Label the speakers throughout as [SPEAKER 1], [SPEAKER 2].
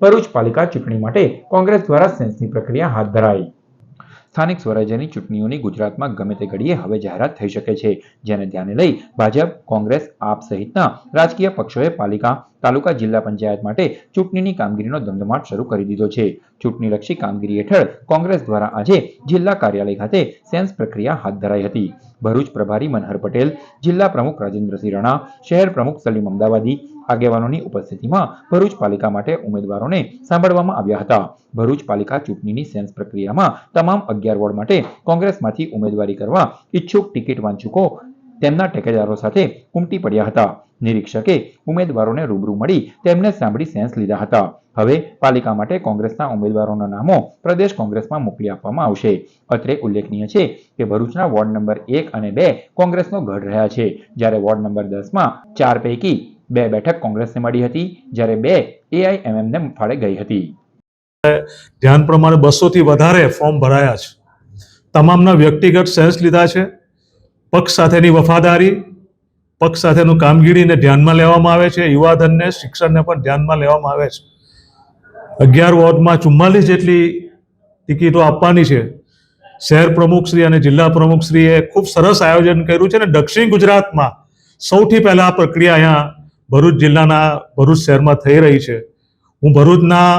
[SPEAKER 1] ભરૂચ પાલિકા ચૂંટણી માટે કોંગ્રેસ દ્વારા સેન્સની પ્રક્રિયા હાથ ધરાઈ। સ્થાનિક સ્વરાજ્યની ચૂંટણીઓની ગુજરાતમાં ગમે તે ઘડીએ હવે જાહેરાત થઈ શકે છે, જેને ધ્યાને લઈ ભાજપ, કોંગ્રેસ, આપ સહિતના રાજકીય પક્ષોએ પાલિકા, તાલુકા, જિલ્લા પંચાયત માટે ચૂંટણીની કામગીરીનો ધમધમાટ શરૂ કરી દીધો છે। ચૂંટણીલક્ષી કામગીરી હેઠળ કોંગ્રેસ દ્વારા આજે જિલ્લા કાર્યાલય ખાતે સેન્સ પ્રક્રિયા હાથ ધરાઈ હતી। ભરૂચ પ્રભારી મનહર પટેલ, જિલ્લા પ્રમુખ રાજેન્દ્રસિંહ રણા, શહેર પ્રમુખ સલીમ અમદાવાદી આગેવાનોની ઉપસ્થિતિમાં ભરૂચ પાલિકા માટે ઉમેદવારોને સાંભળવામાં આવ્યા હતા। ભરૂચ પાલિકા ચૂંટણીની સેન્સ પ્રક્રિયામાં તમામ 11 વોર્ડ માટે કોંગ્રેસમાંથી ઉમેદવારી કરવા ઈચ્છુક ટિકિટ વાંચુકો તેમના ટેકેદારો સાથે ઉમટી પડ્યા હતા। નિરીક્ષકે ઉમેદવારોને રૂબરૂ મળી તેમને સાંભળી સેન્સ લીધા હતા। હવે પાલિકા માટે કોંગ્રેસના ઉમેદવારોના નામો પ્રદેશ કોંગ્રેસમાં મોકલી આપવામાં આવશે। અત્રે ઉલ્લેખનીય છે કે ભરૂચના વોર્ડ નંબર 1 અને 2 કોંગ્રેસનો ગઢ રહ્યા છે, જ્યારે વોર્ડ નંબર 10માં 4 પૈકી 2 બેઠક કોંગ્રેસને મળી હતી, જ્યારે 2 AIMMને ફાળે ગઈ હતી।
[SPEAKER 2] ધ્યાન પ્રમાણે 200 થી વધારે ફોર્મ ભરાયા છે। તમામના વ્યક્તિગત સેન્સ લીધા છે। પક્ષ સાથેની વફાદારી, પક્ષ સાથેનું કામગીરીને ધ્યાનમાં લેવામાં આવે છે। યુવાધનને, શિક્ષણને પણ ધ્યાનમાં લેવામાં આવે છે। 11 વોર્ડમાં 44 જેટલી ટિકિટો આપવાની છે। શહેર પ્રમુખશ્રી અને જિલ્લા પ્રમુખશ્રીએ ખૂબ સરસ આયોજન કર્યું છે અને દક્ષિણ ગુજરાતમાં સૌથી પહેલા આ પ્રક્રિયા અહીંયા ભરૂચ જિલ્લાના ભરૂચ શહેરમાં થઈ રહી છે। હું ભરૂચના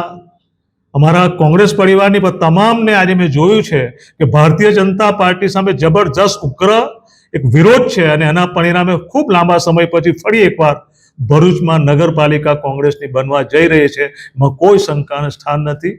[SPEAKER 2] અમારા કોંગ્રેસ પરિવારની પણ તમામને આજે મેં જોયું છે કે ભારતીય જનતા પાર્ટી સામે જબરજસ્ત ઉગ્ર એક વિરોધ છે અને એના પરિણામે ખૂબ લાંબા સમય પછી ફરી એકવાર ભરૂચમાં નગરપાલિકા કોંગ્રેસની બનવા જઈ રહી છે, એમાં કોઈ શંકાનું સ્થાન નથી।